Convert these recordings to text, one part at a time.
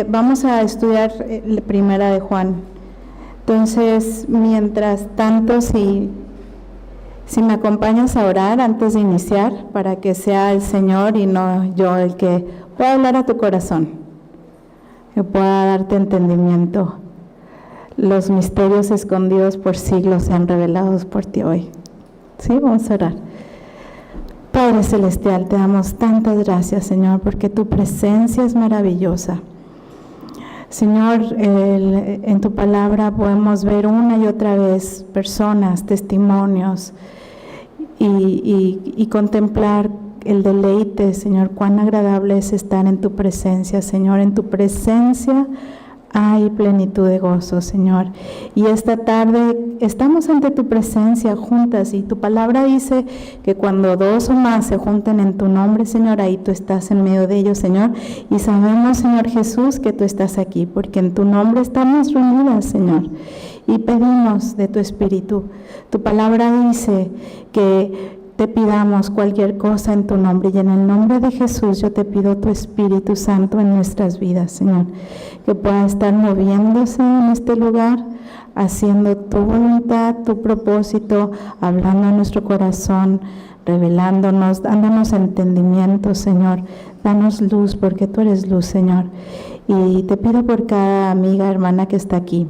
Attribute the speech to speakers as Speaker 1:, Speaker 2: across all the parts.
Speaker 1: Vamos a estudiar Primera de Juan. Entonces, mientras tanto, si me acompañas a orar antes de iniciar, para que sea el Señor y no yo el que pueda hablar a tu corazón, que pueda darte entendimiento. Los misterios escondidos por siglos sean revelados por ti hoy. Sí, vamos a orar. Padre Celestial, te damos tantas gracias, Señor, porque tu presencia es maravillosa. Señor, en tu palabra podemos ver una y otra vez personas, testimonios y contemplar el deleite, Señor, cuán agradable es estar en tu presencia, Señor. En tu presencia hay plenitud de gozo, Señor. Y esta tarde estamos ante tu presencia juntas y tu palabra dice que cuando dos o más se junten en tu nombre, Señor, ahí tú estás en medio de ellos, Señor. Y sabemos, Señor Jesús, que tú estás aquí, porque en tu nombre estamos reunidas, Señor. Y pedimos de tu Espíritu. Tu palabra dice que te pidamos cualquier cosa en tu nombre, y en el nombre de Jesús yo te pido tu Espíritu Santo en nuestras vidas, Señor, que pueda estar moviéndose en este lugar, haciendo tu voluntad, tu propósito, hablando a nuestro corazón, revelándonos, dándonos entendimiento, Señor. Danos luz, porque tú eres luz, Señor. Y te pido por cada amiga, hermana que está aquí.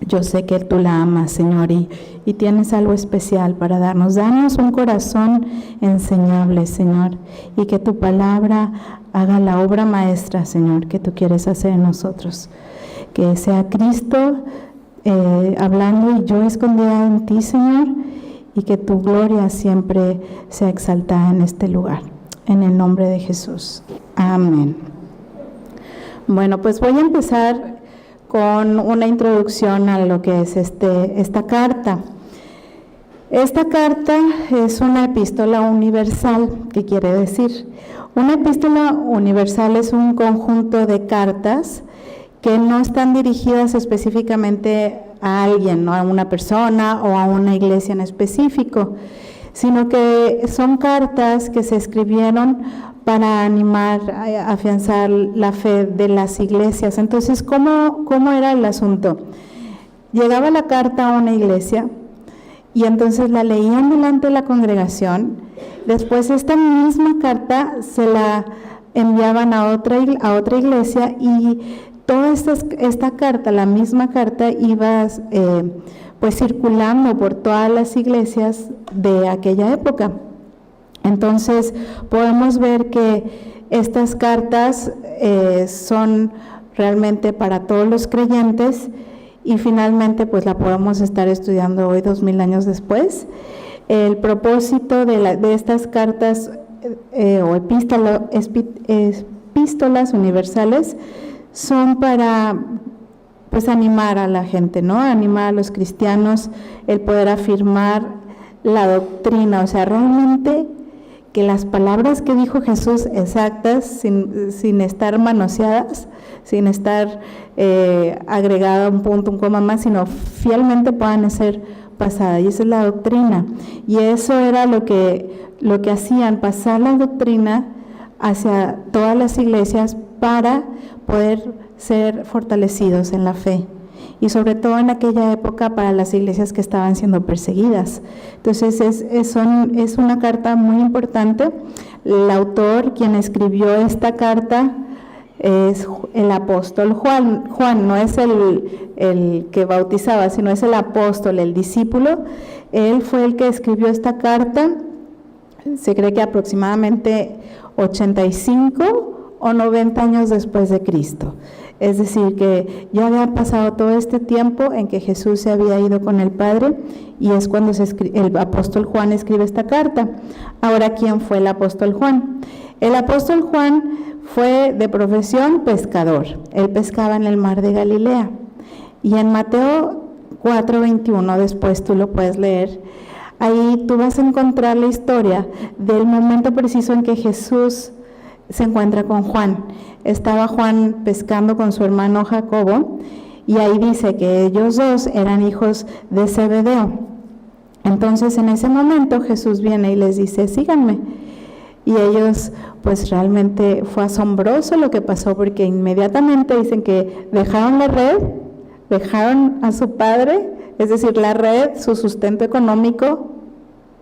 Speaker 1: Yo sé que tú la amas, Señor, y tienes algo especial para darnos. Danos un corazón enseñable, Señor, y que tu palabra haga la obra maestra, Señor, que tú quieres hacer en nosotros. Que sea Cristo hablando y yo escondida en ti, Señor, y que tu gloria siempre sea exaltada en este lugar. En el nombre de Jesús. Amén. Bueno, pues voy a empezar con una introducción a lo que es esta carta. Esta carta es una epístola universal. ¿Qué quiere decir? Una epístola universal es un conjunto de cartas que no están dirigidas específicamente a alguien, no a una persona o a una iglesia en específico, sino que son cartas que se escribieron para animar, afianzar la fe de las iglesias. Entonces, ¿cómo era el asunto? Llegaba la carta a una iglesia y entonces la leían delante de la congregación. Después esta misma carta se la enviaban a otra iglesia y toda esta carta, la misma carta, iba pues circulando por todas las iglesias de aquella época. Entonces podemos ver que estas cartas son realmente para todos los creyentes y finalmente pues la podemos estar estudiando hoy 2000 años después. El propósito de estas cartas o epístolas universales son para pues animar a la gente, ¿no? Animar a los cristianos, el poder afirmar la doctrina, o sea, realmente que las palabras que dijo Jesús exactas, sin estar manoseadas, sin estar agregada un punto, un coma más, sino fielmente puedan ser pasadas. Y esa es la doctrina. Y eso era lo que hacían, pasar la doctrina hacia todas las iglesias para poder ser fortalecidos en la fe. Y sobre todo en aquella época para las iglesias que estaban siendo perseguidas. Entonces es una carta muy importante. El autor, quien escribió esta carta, es el apóstol Juan. Juan no es el que bautizaba, sino es el apóstol, el discípulo. Él fue el que escribió esta carta. Se cree que aproximadamente 85 o 90 años después de Cristo. Es decir, que ya había pasado todo este tiempo en que Jesús se había ido con el Padre y es cuando el apóstol Juan escribe esta carta. Ahora, ¿quién fue el apóstol Juan? El apóstol Juan fue de profesión pescador. Él pescaba en el mar de Galilea. Y en Mateo 4:21, después tú lo puedes leer, ahí tú vas a encontrar la historia del momento preciso en que Jesús se encuentra con Juan. Estaba Juan pescando con su hermano Jacobo y ahí dice que ellos dos eran hijos de Zebedeo. Entonces en ese momento Jesús viene y les dice, síganme. y ellos, pues realmente fue asombroso lo que pasó, porque inmediatamente dicen que dejaron la red, dejaron a su padre, es decir, la red, su sustento económico,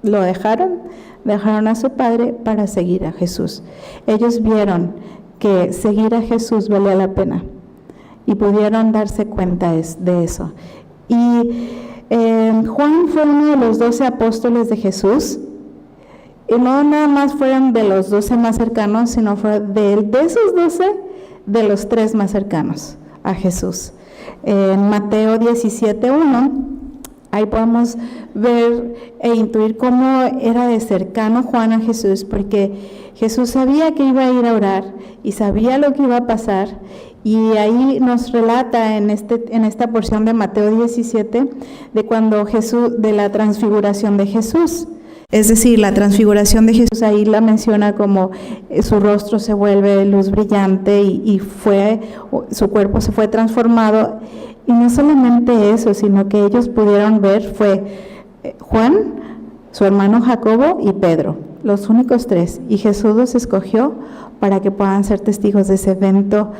Speaker 1: lo dejaron a su padre para seguir a Jesús. Ellos vieron que seguir a Jesús valía la pena y pudieron darse cuenta de eso. Y Juan fue uno de los 12 apóstoles de Jesús, y no nada más fueron de los 12 más cercanos, sino fue de esos 12, de los 3 más cercanos a Jesús. En Mateo 17:1, ahí podemos ver e intuir cómo era de cercano Juan a Jesús, porque Jesús sabía que iba a ir a orar y sabía lo que iba a pasar, y ahí nos relata en esta porción de Mateo 17 de cuando de la transfiguración de Jesús. Es decir, la transfiguración de Jesús, ahí la menciona como su rostro se vuelve luz brillante y su cuerpo se fue transformado. Y no solamente eso, sino que ellos pudieron ver fue Juan, su hermano Jacobo y Pedro, los únicos 3. Y Jesús los escogió para que puedan ser testigos de ese evento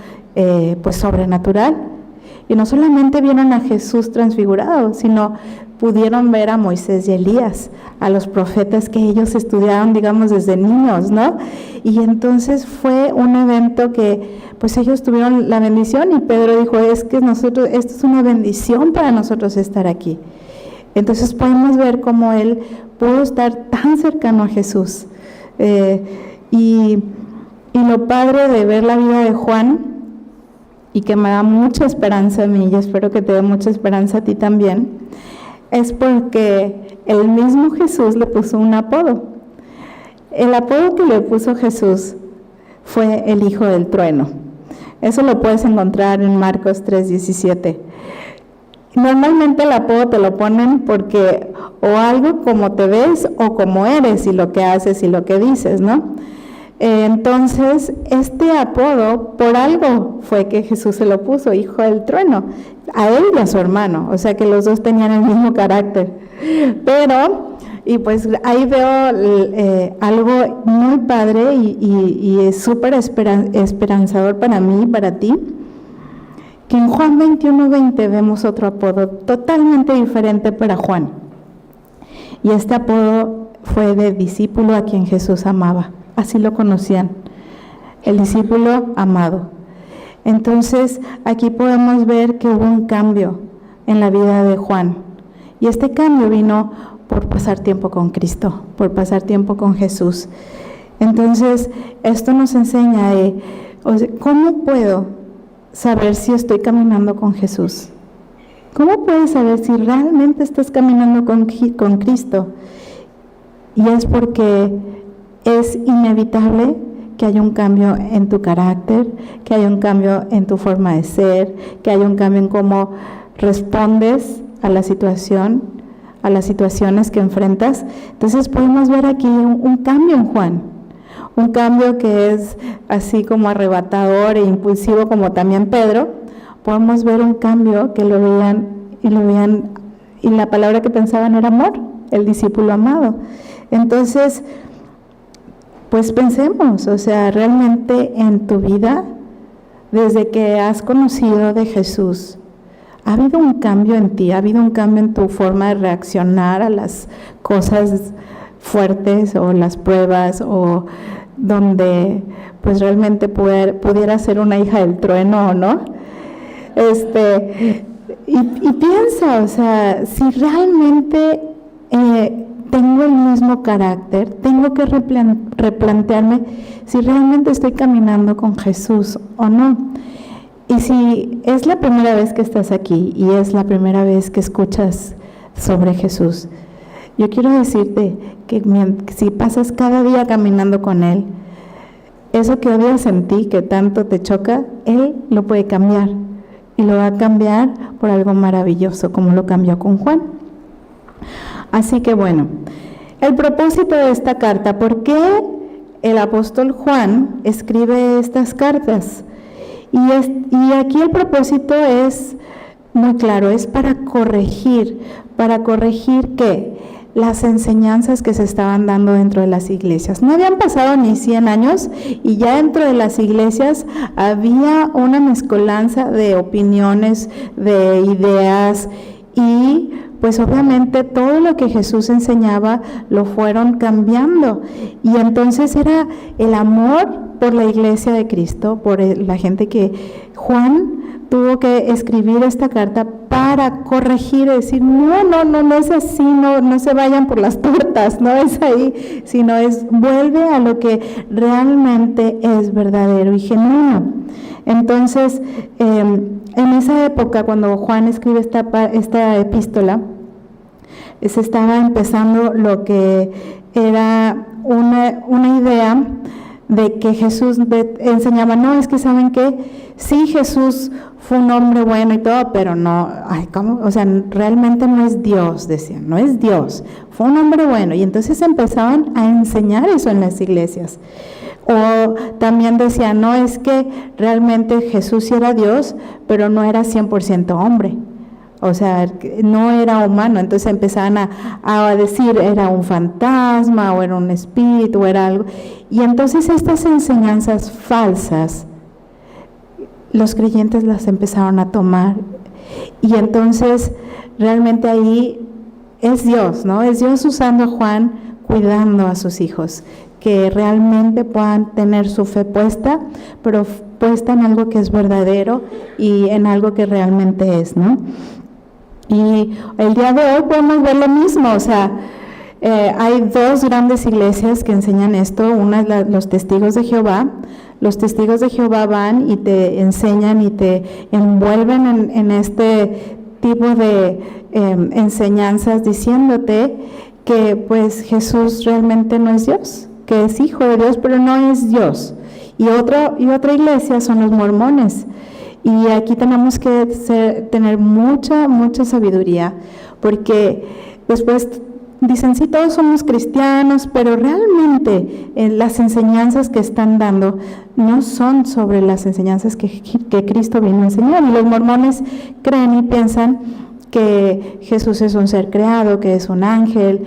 Speaker 1: pues sobrenatural. Y no solamente vieron a Jesús transfigurado, sino pudieron ver a Moisés y Elías, a los profetas que ellos estudiaron, digamos, desde niños, ¿no? Y entonces fue un evento que, pues ellos tuvieron la bendición, y Pedro dijo, esto es una bendición para nosotros estar aquí. Entonces podemos ver cómo él pudo estar tan cercano a Jesús. Y lo padre de ver la vida de Juan, y que me da mucha esperanza a mí, y espero que te dé mucha esperanza a ti también, es porque el mismo Jesús le puso un apodo. El apodo que le puso Jesús fue el Hijo del Trueno. Eso lo puedes encontrar en Marcos 3:17. Normalmente el apodo te lo ponen porque o algo como te ves o como eres y lo que haces y lo que dices, ¿no? Entonces, este apodo, por algo fue que Jesús se lo puso, Hijo del Trueno, a él y a su hermano, o sea que los dos tenían el mismo carácter. Pero, y pues ahí veo algo muy padre y es súper esperanzador para mí y para ti, que en Juan 21:20 vemos otro apodo totalmente diferente para Juan. Y este apodo fue de discípulo a quien Jesús amaba. Así lo conocían, el discípulo amado. Entonces, aquí podemos ver que hubo un cambio en la vida de Juan. Y este cambio vino por pasar tiempo con Cristo, por pasar tiempo con Jesús. Entonces, esto nos enseña ¿cómo puedo saber si estoy caminando con Jesús? ¿Cómo puedes saber si realmente estás caminando con Cristo? Y es porque es inevitable que haya un cambio en tu carácter, que haya un cambio en tu forma de ser, que haya un cambio en cómo respondes a la situación, a las situaciones que enfrentas. Entonces podemos ver aquí un cambio en Juan, un cambio que es así como arrebatador e impulsivo como también Pedro. Podemos ver un cambio que lo veían y la palabra que pensaban era amor, el discípulo amado. Entonces, pues pensemos, o sea, realmente en tu vida, desde que has conocido de Jesús, ¿ha habido un cambio en ti? ¿Ha habido un cambio en tu forma de reaccionar a las cosas fuertes o las pruebas, o donde pues realmente pudiera ser una hija del trueno o no? Y piensa, o sea, si realmente tengo el mismo carácter, tengo que replantearme si realmente estoy caminando con Jesús o no. Y si es la primera vez que estás aquí y es la primera vez que escuchas sobre Jesús, yo quiero decirte que si pasas cada día caminando con Él, eso que odias en ti, que tanto te choca, Él lo puede cambiar, y lo va a cambiar por algo maravilloso, como lo cambió con Juan. Así que bueno, el propósito de esta carta, ¿por qué el apóstol Juan escribe estas cartas? Y aquí el propósito es muy claro, es para corregir ¿qué? las enseñanzas que se estaban dando dentro de las iglesias. No habían pasado ni 100 años y ya dentro de las iglesias había una mezcolanza de opiniones, de ideas, y pues obviamente todo lo que Jesús enseñaba lo fueron cambiando. Y entonces era el amor por la iglesia de Cristo, por la gente, que Juan tuvo que escribir esta carta para corregir, decir, no es así, no se vayan por las tortas, no es ahí, sino vuelve a lo que realmente es verdadero y genuino. Entonces, en esa época, cuando Juan escribe esta epístola, se estaba empezando lo que era una idea de que Jesús enseñaba, no, es que ¿saben qué? Sí, Jesús fue un hombre bueno y todo, pero no, ¿cómo? O sea, realmente no es Dios, decían, no es Dios, fue un hombre bueno. Y entonces empezaban a enseñar eso en las iglesias. O también decían, no, es que realmente Jesús sí era Dios, pero no era 100% hombre. O sea, no era humano. Entonces empezaban a decir, era un fantasma, o era un espíritu, o era algo. Y entonces estas enseñanzas falsas, los creyentes las empezaron a tomar. Y entonces realmente ahí es Dios, ¿no? Es Dios usando a Juan, cuidando a sus hijos, que realmente puedan tener su fe puesta, pero puesta en algo que es verdadero y en algo que realmente es, ¿no? Y el día de hoy podemos ver lo mismo, o sea, hay dos grandes iglesias que enseñan esto. Una es los testigos de Jehová. Los testigos de Jehová van y te enseñan y te envuelven en este tipo de enseñanzas, diciéndote que pues Jesús realmente no es Dios, que es hijo de Dios, pero no es Dios. Y otra iglesia son los mormones. Y aquí tenemos que tener mucha sabiduría, porque después dicen, sí, todos somos cristianos, pero realmente las enseñanzas que están dando no son sobre las enseñanzas que Cristo vino a enseñar. Y los mormones creen y piensan que Jesús es un ser creado, que es un ángel,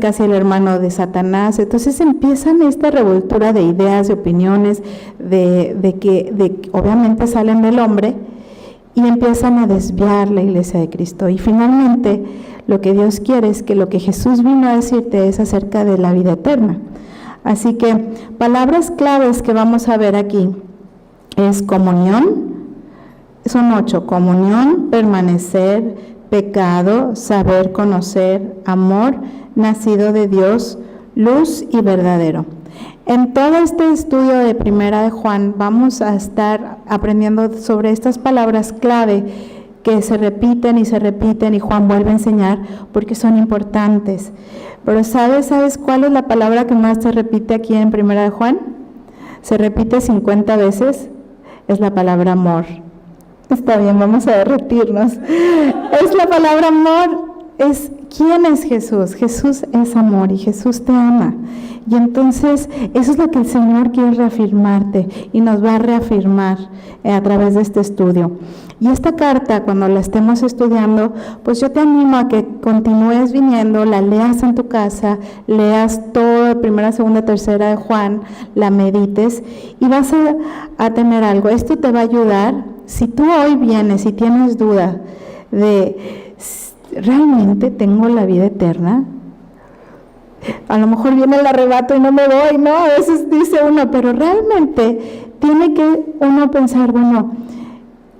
Speaker 1: casi el hermano de Satanás. Entonces empiezan esta revoltura de ideas, de opiniones, de que obviamente salen del hombre, y empiezan a desviar la iglesia de Cristo. Y finalmente lo que Dios quiere es que lo que Jesús vino a decirte es acerca de la vida eterna. Así que palabras claves que vamos a ver aquí es comunión, son 8, comunión, permanecer, pecado, saber, conocer, amor, nacido de Dios, luz y verdadero. En todo este estudio de Primera de Juan vamos a estar aprendiendo sobre estas palabras clave que se repiten y Juan vuelve a enseñar porque son importantes. Pero ¿sabes cuál es la palabra que más se repite aquí en Primera de Juan? Se repite 50 veces, es la palabra amor. Está bien, vamos a derretirnos. Es la palabra amor. ¿Quién es Jesús? Jesús es amor y Jesús te ama. Y entonces eso es lo que el Señor quiere reafirmarte y nos va a reafirmar a través de este estudio. Y esta carta, cuando la estemos estudiando, pues yo te animo a que continúes viniendo, la leas en tu casa, leas todo, primera, segunda, tercera de Juan, la medites y vas a tener algo. Esto te va a ayudar. Si tú hoy vienes y tienes duda de ¿realmente tengo la vida eterna? A lo mejor viene el arrebato y no me voy, ¿no? A veces dice uno, pero realmente tiene que uno pensar, bueno,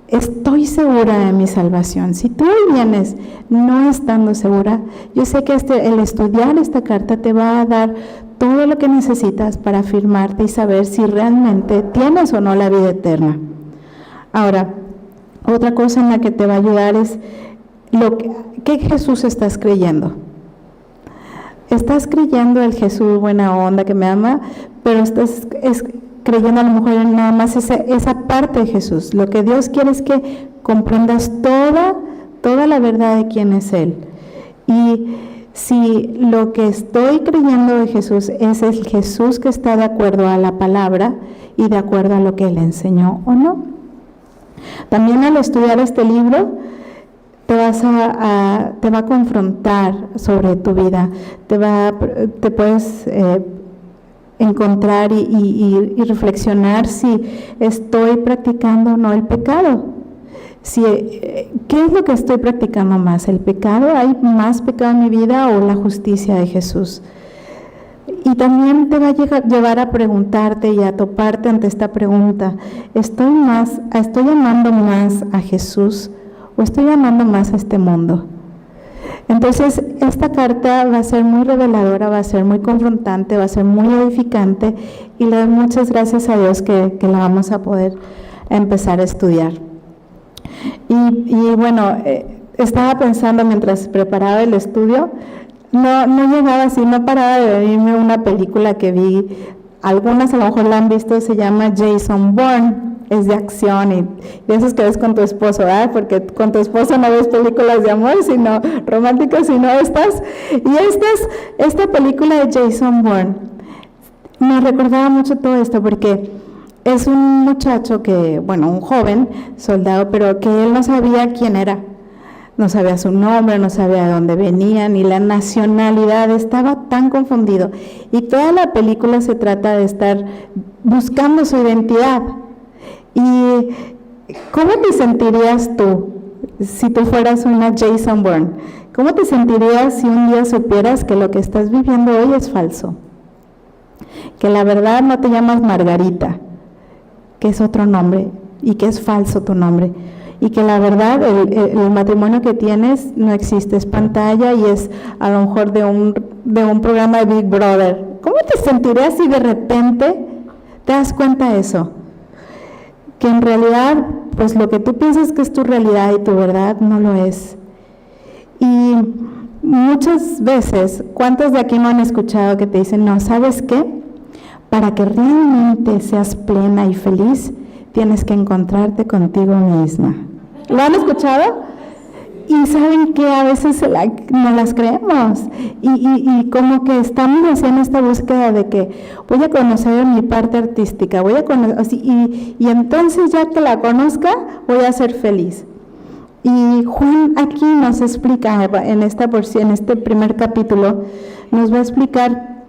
Speaker 1: estoy segura de mi salvación. Si tú hoy vienes no estando segura, yo sé que el estudiar esta carta te va a dar todo lo que necesitas para afirmarte y saber si realmente tienes o no la vida eterna. Ahora, otra cosa en la que te va a ayudar es ¿qué Jesús estás creyendo? Estás creyendo el Jesús buena onda que me ama, pero estás creyendo a lo mejor en nada más esa parte de Jesús. Lo que Dios quiere es que comprendas toda la verdad de quién es Él. Y si lo que estoy creyendo de Jesús es el Jesús que está de acuerdo a la palabra y de acuerdo a lo que Él enseñó o no. También al estudiar este libro, te va a confrontar sobre tu vida, te puedes encontrar y reflexionar si estoy practicando o no el pecado. ¿Qué es lo que estoy practicando más? ¿El pecado? ¿Hay más pecado en mi vida o la justicia de Jesús? Y también te va a llevar a preguntarte y a toparte ante esta pregunta: ¿estoy amando más a Jesús o estoy amando más a este mundo? Entonces, esta carta va a ser muy reveladora, va a ser muy confrontante, va a ser muy edificante, y le doy muchas gracias a Dios que la vamos a poder empezar a estudiar. Y bueno, estaba pensando mientras preparaba el estudio, no llegaba así, no paraba de verme una película que vi, algunas a lo mejor la han visto, se llama Jason Bourne. Es de acción y de esos que ves con tu esposo, ¿verdad? Porque con tu esposo no ves películas de amor, sino románticas, sino estas. Y esta película de Jason Bourne me recordaba mucho todo esto, porque es un muchacho un joven soldado, pero que él no sabía quién era. No sabía su nombre, no sabía de dónde venía, ni la nacionalidad, estaba tan confundido. Y toda la película se trata de estar buscando su identidad. ¿Y cómo te sentirías tú si tú fueras una Jason Bourne? ¿Cómo te sentirías si un día supieras que lo que estás viviendo hoy es falso? Que la verdad no te llamas Margarita, que es otro nombre, y que es falso tu nombre. Y que la verdad el matrimonio que tienes no existe, es pantalla y es a lo mejor de un programa de Big Brother. ¿Cómo te sentirías si de repente te das cuenta de eso? Que en realidad, pues lo que tú piensas que es tu realidad y tu verdad no lo es. Y muchas veces, ¿cuántos de aquí no han escuchado que te dicen: no, ¿sabes qué? Para que realmente seas plena y feliz, tienes que encontrarte contigo misma? ¿Lo han escuchado? Y saben que a veces no las creemos y como que estamos haciendo esta búsqueda de que voy a conocer mi parte artística, voy a conocer, y entonces ya que la conozca voy a ser feliz. Y Juan aquí nos explica en esta porción, en este primer capítulo, nos va a explicar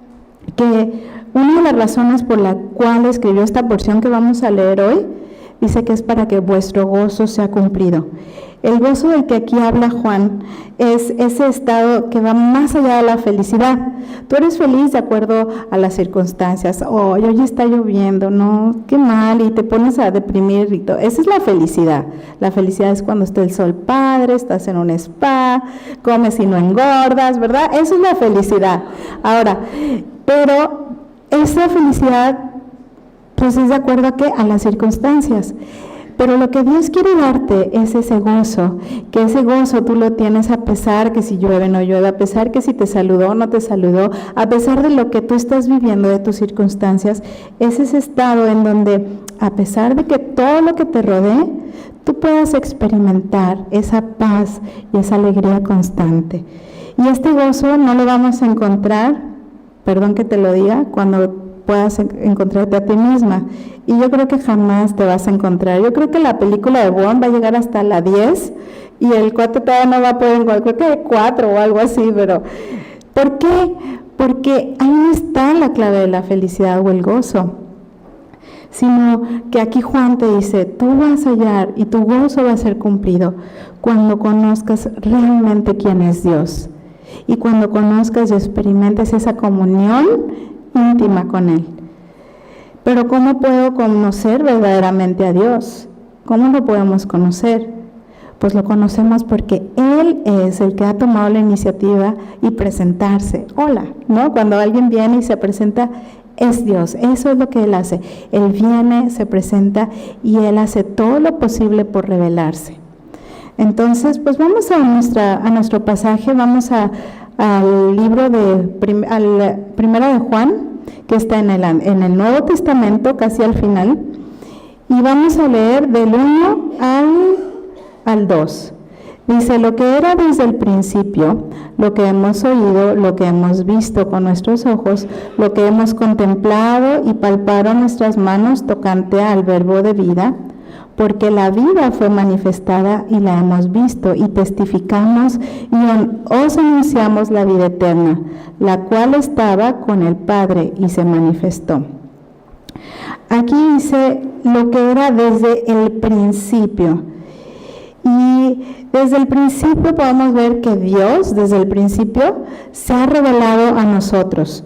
Speaker 1: que una de las razones por la cual escribió esta porción que vamos a leer hoy, dice que es para que vuestro gozo sea cumplido. El gozo del que aquí habla Juan es ese estado que va más allá de la felicidad. Tú eres feliz de acuerdo a las circunstancias. Oh, hoy está lloviendo, no, qué mal, y te pones a deprimir y todo. Esa es la felicidad. La felicidad es cuando está el sol padre, estás en un spa, comes y no engordas, ¿verdad? Eso es la felicidad. Ahora, pero esa felicidad pues es de acuerdo a las circunstancias. Pero lo que Dios quiere darte es ese gozo, que ese gozo tú lo tienes a pesar que si llueve o no llueve, a pesar que si te saludó o no te saludó, a pesar de lo que tú estás viviendo, de tus circunstancias. Es ese estado en donde, a pesar de que todo lo que te rodee, tú puedas experimentar esa paz y esa alegría constante. Y este gozo no lo vamos a encontrar, perdón que te lo diga, cuando puedas encontrarte a ti misma. Y yo creo que jamás te vas a encontrar. Yo creo que la película de Bourne va a llegar hasta la 10 y el cuate todavía no va a poder encontrar, creo que 4 o algo así, pero ¿por qué? Porque ahí no está la clave de la felicidad o el gozo, sino que aquí Juan te dice: tú vas a hallar y tu gozo va a ser cumplido cuando conozcas realmente quién es Dios y cuando conozcas y experimentes esa comunión íntima con Él. Pero ¿cómo puedo conocer verdaderamente a Dios? ¿Cómo lo podemos conocer? Pues lo conocemos porque Él es el que ha tomado la iniciativa y presentarse. Hola, ¿no? Cuando alguien viene y se presenta, es Dios. Eso es lo que Él hace. Él viene, se presenta y Él hace todo lo posible por revelarse. Entonces, pues vamos a nuestro pasaje, vamos al libro al primero de Juan, que está en el Nuevo Testamento, casi al final, y vamos a leer del 1 al 2. Dice: lo que era desde el principio, lo que hemos oído, lo que hemos visto con nuestros ojos, lo que hemos contemplado y palparon nuestras manos tocante al verbo de vida, porque la vida fue manifestada y la hemos visto, y testificamos y os anunciamos la vida eterna, la cual estaba con el Padre y se manifestó. Aquí dice lo que era desde el principio. Y desde el principio podemos ver que Dios, desde el principio, se ha revelado a nosotros.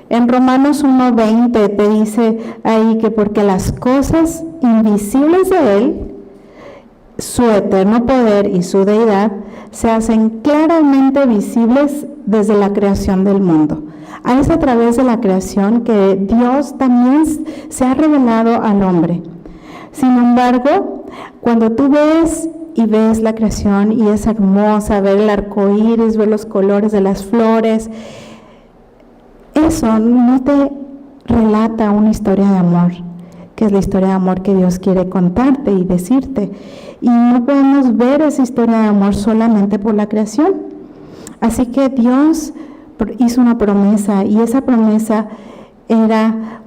Speaker 1: En Romanos 1:20 te dice ahí que porque las cosas invisibles de Él, su eterno poder y su deidad, se hacen claramente visibles desde la creación del mundo. Es a través de la creación que Dios también se ha revelado al hombre. Sin embargo, cuando tú ves la creación y es hermosa, ver el arco iris, ver los colores de las flores, eso no te relata una historia de amor, que es la historia de amor que Dios quiere contarte y decirte. Y no podemos ver esa historia de amor solamente por la creación. Así que Dios hizo una promesa, y esa promesa era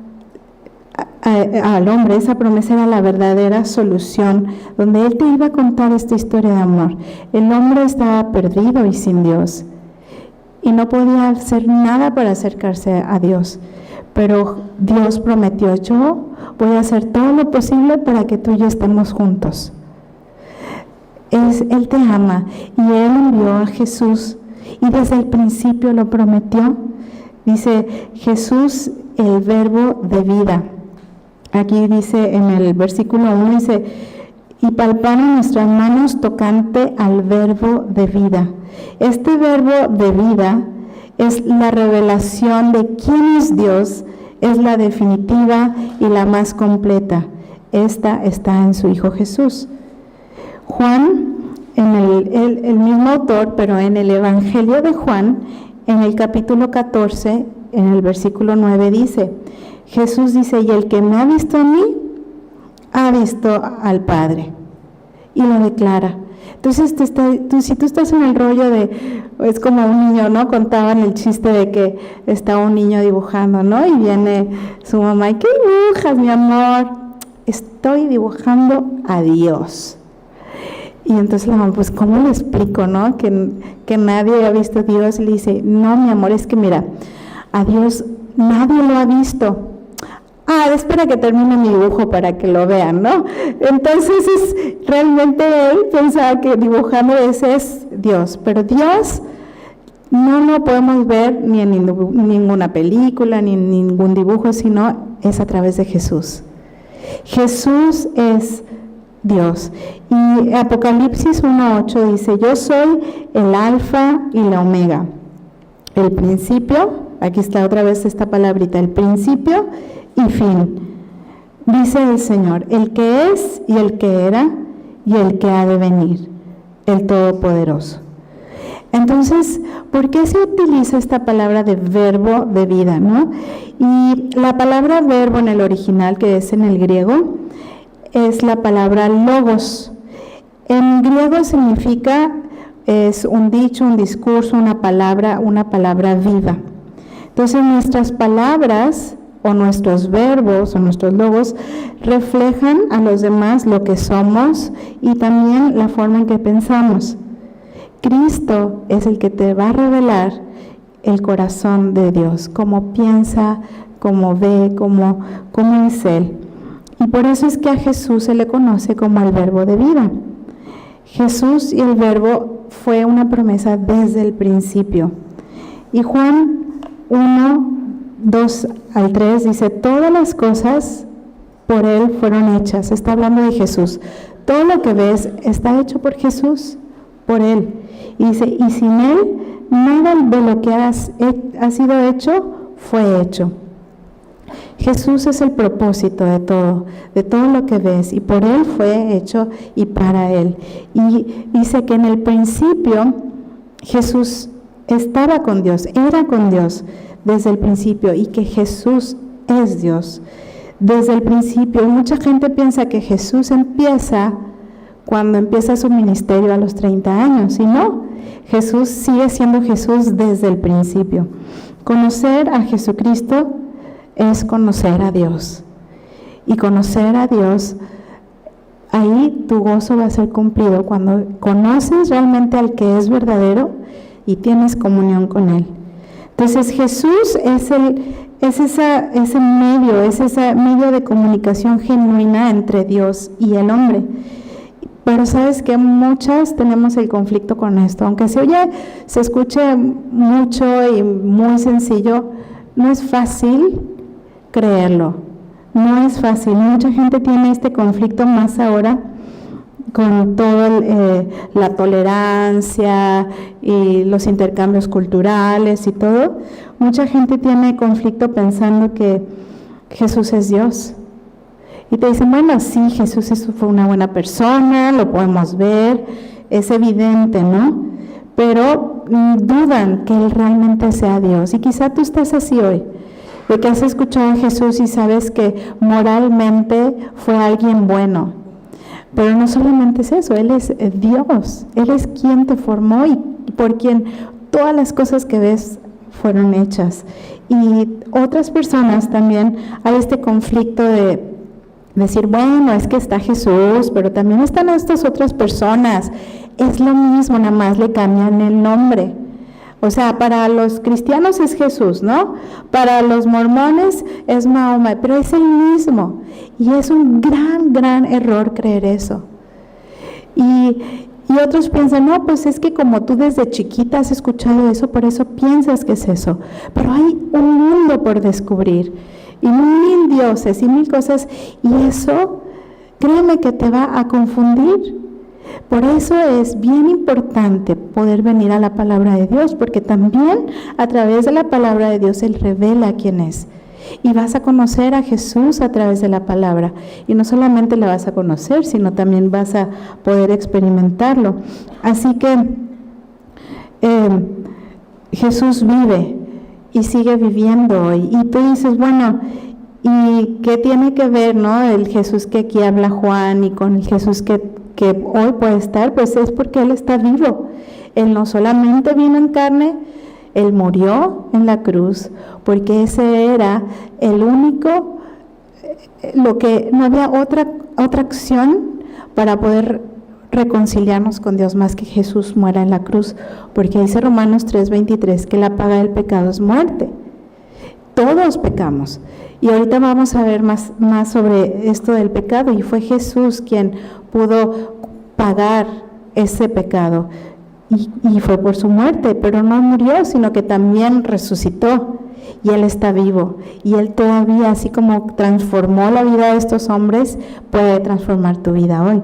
Speaker 1: al hombre, esa promesa era la verdadera solución, donde Él te iba a contar esta historia de amor. El hombre estaba perdido y sin Dios, y no podía hacer nada para acercarse a Dios, pero Dios prometió: yo voy a hacer todo lo posible para que tú y yo estemos juntos. Él te ama, y Él envió a Jesús, y desde el principio lo prometió. Dice Jesús, el verbo de vida. Aquí dice en el versículo 1, dice: y palparon nuestras manos tocante al verbo de vida. Este verbo de vida es la revelación de quién es Dios, es la definitiva y la más completa. Esta está en su Hijo Jesús. Juan, en el mismo autor, pero en el Evangelio de Juan, en el capítulo 14, en el versículo 9 dice, Jesús dice: y el que me ha visto a mí, ha visto al Padre. Y lo declara. Entonces, si tú estás en el rollo de, es como un niño, ¿no? Contaban el chiste de que está un niño dibujando, ¿no? Y viene su mamá: ¿y qué dibujas, mi amor? Estoy dibujando a Dios. Y entonces la mamá: pues, ¿cómo le explico, no? Que nadie ha visto a Dios. Y le dice: no, mi amor, es que mira, a Dios nadie lo ha visto. Espera que termine mi dibujo para que lo vean, ¿no? Entonces, realmente él pensaba que dibujando ese es Dios, pero Dios no lo podemos ver ni en ninguna película, ni en ningún dibujo, sino es a través de Jesús. Jesús es Dios. Y Apocalipsis 1:8 dice: yo soy el alfa y la omega, el principio. Aquí está otra vez esta palabrita: el principio y fin. Dice el Señor, el que es y el que era y el que ha de venir, el Todopoderoso. Entonces, ¿por qué se utiliza esta palabra de verbo de vida, no? Y la palabra verbo en el original, que es en el griego, es la palabra logos. En griego significa, es un dicho, un discurso, una palabra viva. Entonces, nuestras palabras o nuestros verbos o nuestros logos reflejan a los demás lo que somos y también la forma en que pensamos. Cristo es el que te va a revelar el corazón de Dios, cómo piensa, cómo ve, cómo es Él. Y por eso es que a Jesús se le conoce como el verbo de vida. Jesús y el verbo fue una promesa desde el principio. Y Juan 1:2-3 dice: todas las cosas por Él fueron hechas. Está hablando de Jesús. Todo lo que ves está hecho por Jesús, por Él. Y dice: y sin Él, nada de lo que ha sido hecho fue hecho. Jesús es el propósito de todo lo que ves, y por Él fue hecho y para Él. Y dice que en el principio Jesús estaba con Dios, era con Dios desde el principio, y que Jesús es Dios desde el principio. Y mucha gente piensa que Jesús empieza cuando empieza su ministerio a los 30 años, y no, Jesús sigue siendo Jesús desde el principio. Conocer a Jesucristo es conocer a Dios, y conocer a Dios ahí tu gozo va a ser cumplido cuando conoces realmente al que es verdadero y tienes comunión con Él. Entonces Jesús es ese medio de comunicación genuina entre Dios y el hombre. Pero sabes que muchas tenemos el conflicto con esto, aunque se escuche mucho y muy sencillo, no es fácil creerlo, no es fácil. Mucha gente tiene este conflicto más ahora con toda la tolerancia y los intercambios culturales y todo. Mucha gente tiene conflicto pensando que Jesús es Dios. Y te dicen, bueno, sí, Jesús fue una buena persona, lo podemos ver, es evidente, ¿no? Pero dudan que Él realmente sea Dios. Y quizá tú estás así hoy, de que has escuchado a Jesús y sabes que moralmente fue alguien bueno. Pero no solamente es eso, Él es Dios, Él es quien te formó y por quien todas las cosas que ves fueron hechas. Y otras personas también hay este conflicto de decir, bueno, es que está Jesús, pero también están estas otras personas. Es lo mismo, nada más le cambian el nombre. O sea, para los cristianos es Jesús, ¿no? Para los mormones es Mahoma, pero es el mismo. Y es un gran error creer eso. Y otros piensan, no, pues es que como tú desde chiquita has escuchado eso, por eso piensas que es eso. Pero hay un mundo por descubrir. Y 1000 dioses y 1000 cosas, y eso, créeme que te va a confundir. Por eso es bien importante poder venir a la palabra de Dios, porque también a través de la palabra de Dios Él revela quién es. Y vas a conocer a Jesús a través de la palabra. Y no solamente la vas a conocer, sino también vas a poder experimentarlo. Así que Jesús vive y sigue viviendo hoy. Y tú dices, bueno, ¿y qué tiene que ver, no? El Jesús que aquí habla Juan y con el Jesús que hoy puede estar, pues es porque Él está vivo. Él no solamente vino en carne, Él murió en la cruz, porque ese era el único, no había otra acción para poder reconciliarnos con Dios más que Jesús muera en la cruz, porque dice Romanos 3:23 que la paga del pecado es muerte. Todos pecamos. Y ahorita vamos a ver más sobre esto del pecado, y fue Jesús quien pudo pagar ese pecado. Y fue por su muerte, pero no murió, sino que también resucitó. Y Él está vivo. Y Él todavía, así como transformó la vida de estos hombres, puede transformar tu vida hoy.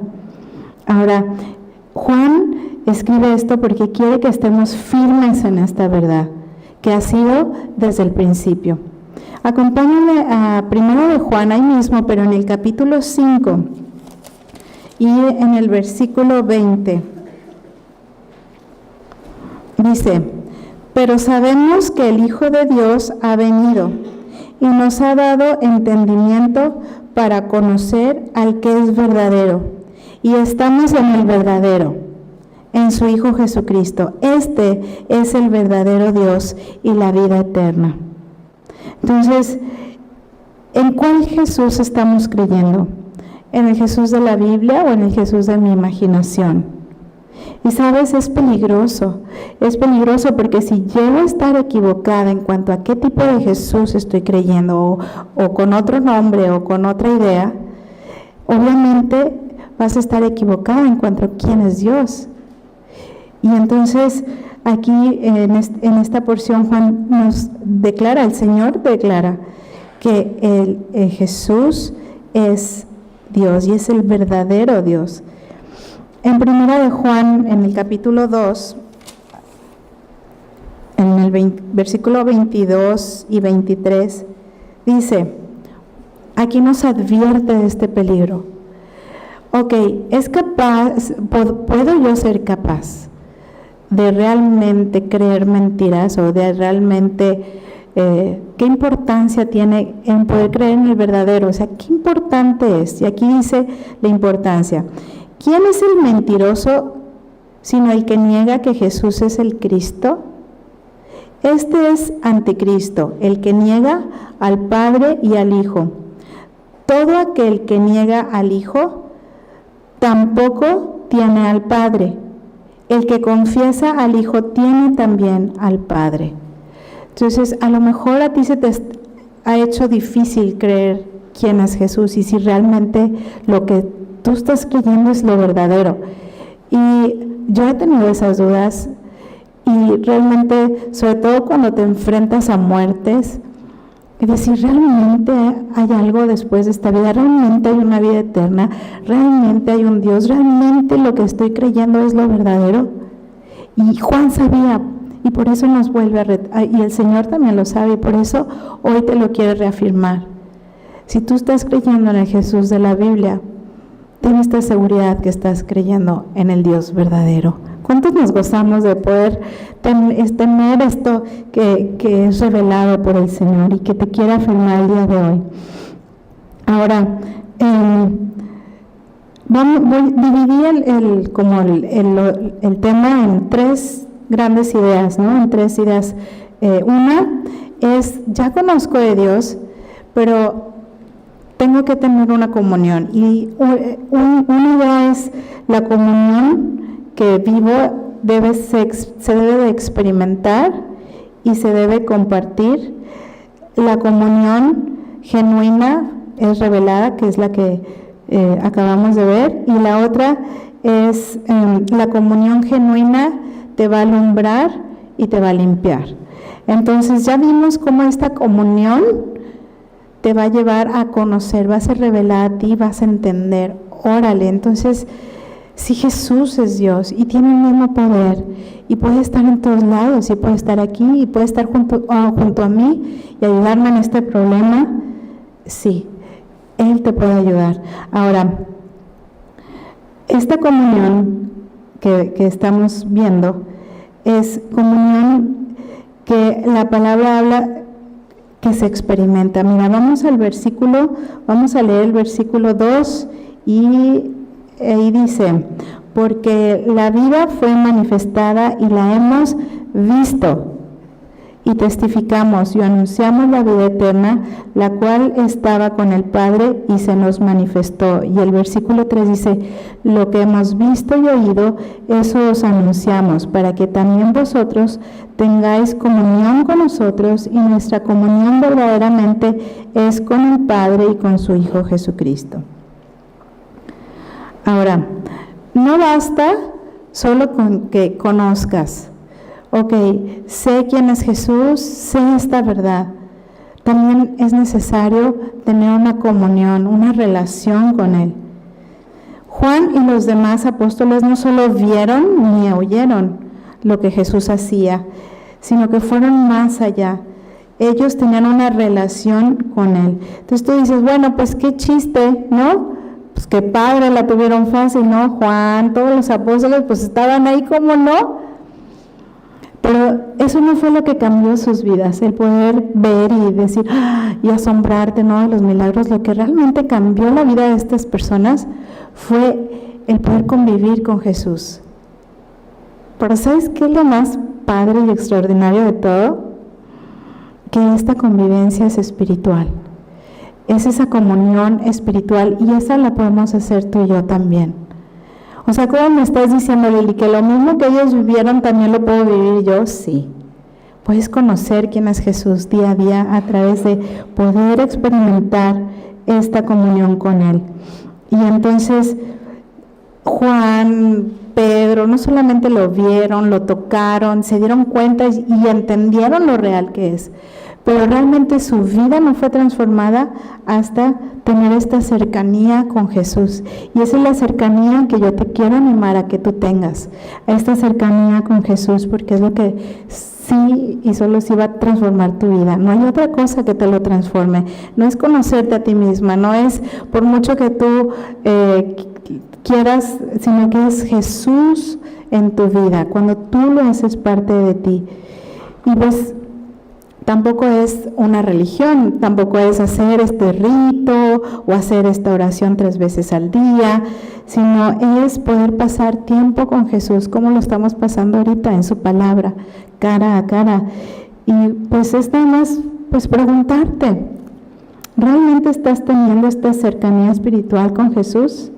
Speaker 1: Ahora, Juan escribe esto porque quiere que estemos firmes en esta verdad, que ha sido desde el principio. Acompáñame a 1 de Juan, ahí mismo, pero en el capítulo 5 y en el versículo 20. Dice, pero sabemos que el Hijo de Dios ha venido y nos ha dado entendimiento para conocer al que es verdadero. Y estamos en el verdadero, en su Hijo Jesucristo. Este es el verdadero Dios y la vida eterna. Entonces, ¿en cuál Jesús estamos creyendo? ¿En el Jesús de la Biblia o en el Jesús de mi imaginación? Y sabes, es peligroso porque si llego a estar equivocada en cuanto a qué tipo de Jesús estoy creyendo, o con otro nombre o con otra idea, obviamente vas a estar equivocada en cuanto a quién es Dios. Y entonces aquí en esta porción Juan nos declara, el Señor declara que Jesús es Dios y es el verdadero Dios. En 1 de Juan, en el capítulo 2, en el versículo 22 y 23, dice, aquí nos advierte de este peligro. Ok, ¿puedo yo ser capaz de realmente creer mentiras o de realmente, qué importancia tiene en poder creer en el verdadero? O sea, ¿qué importante es? Y aquí dice la importancia. ¿Quién es el mentiroso sino el que niega que Jesús es el Cristo? Este es anticristo, el que niega al Padre y al Hijo. Todo aquel que niega al Hijo tampoco tiene al Padre. El que confiesa al Hijo tiene también al Padre. Entonces, a lo mejor a ti se te ha hecho difícil creer quién es Jesús y si realmente lo que tú estás creyendo es lo verdadero. Y yo he tenido esas dudas y realmente, sobre todo cuando te enfrentas a muertes, y decir, ¿realmente hay algo después de esta vida? ¿Realmente hay una vida eterna? ¿Realmente hay un Dios? ¿Realmente lo que estoy creyendo es lo verdadero? Y Juan sabía, y por eso nos vuelve y el Señor también lo sabe, y por eso hoy te lo quiere reafirmar. Si tú estás creyendo en el Jesús de la Biblia, ten esta seguridad que estás creyendo en el Dios verdadero. ¿Cuántos nos gozamos de poder tener esto que es revelado por el Señor y que te quiere afirmar el día de hoy? Ahora, dividí el tema en tres grandes ideas, ¿no? En tres ideas. Una es, ya conozco de Dios, pero tengo que tener una comunión. Y una idea es la comunión que vivo se debe de experimentar y se debe compartir. La comunión genuina es revelada, que es la que acabamos de ver, y la otra es la comunión genuina te va a alumbrar y te va a limpiar. Entonces ya vimos cómo esta comunión te va a llevar a conocer, va a ser revelada a ti, vas a entender. Órale, entonces si Jesús es Dios y tiene el mismo poder y puede estar en todos lados y puede estar aquí y puede estar junto a mí y ayudarme en este problema, sí, Él te puede ayudar. Ahora, esta comunión que estamos viendo es comunión que la palabra habla que se experimenta. Mira, vamos a leer el versículo 2 y ahí dice, porque la vida fue manifestada y la hemos visto y testificamos y anunciamos la vida eterna, la cual estaba con el Padre y se nos manifestó. Y el versículo 3 dice, lo que hemos visto y oído, eso os anunciamos, para que también vosotros tengáis comunión con nosotros, y nuestra comunión verdaderamente es con el Padre y con su Hijo Jesucristo. Ahora, no basta solo con que conozcas. Ok, sé quién es Jesús, sé esta verdad. También es necesario tener una comunión, una relación con Él. Juan y los demás apóstoles no solo vieron ni oyeron lo que Jesús hacía, sino que fueron más allá. Ellos tenían una relación con Él. Entonces tú dices, bueno, pues qué chiste, ¿no? Pues qué padre, la tuvieron fácil, ¿no? Juan, todos los apóstoles pues estaban ahí, ¿cómo no? Pero eso no fue lo que cambió sus vidas, el poder ver y decir y asombrarte, ¿no?, de los milagros. Lo que realmente cambió la vida de estas personas fue el poder convivir con Jesús. Pero ¿sabes qué es lo más padre y extraordinario de todo? Que esta convivencia es espiritual. Es esa comunión espiritual y esa la podemos hacer tú y yo también. O sea, ¿cómo me estás diciendo, Lili, que lo mismo que ellos vivieron también lo puedo vivir yo? Sí. Puedes conocer quién es Jesús día a día a través de poder experimentar esta comunión con Él. Y entonces Juan, Pedro, no solamente lo vieron, lo tocaron, se dieron cuenta y entendieron lo real que es. Pero realmente su vida no fue transformada hasta tener esta cercanía con Jesús. Y esa es la cercanía que yo te quiero animar a que tú tengas, a esta cercanía con Jesús, porque es lo que sí y solo sí va a transformar tu vida. No hay otra cosa que te lo transforme. No es conocerte a ti misma, no es por mucho que tú quieras, sino que es Jesús en tu vida, cuando tú lo haces parte de ti. Y pues tampoco es una religión, tampoco es hacer este rito o hacer esta oración 3 veces al día, sino es poder pasar tiempo con Jesús, como lo estamos pasando ahorita en su palabra, cara a cara. Y pues es nada más pues preguntarte, ¿realmente estás teniendo esta cercanía espiritual con Jesús?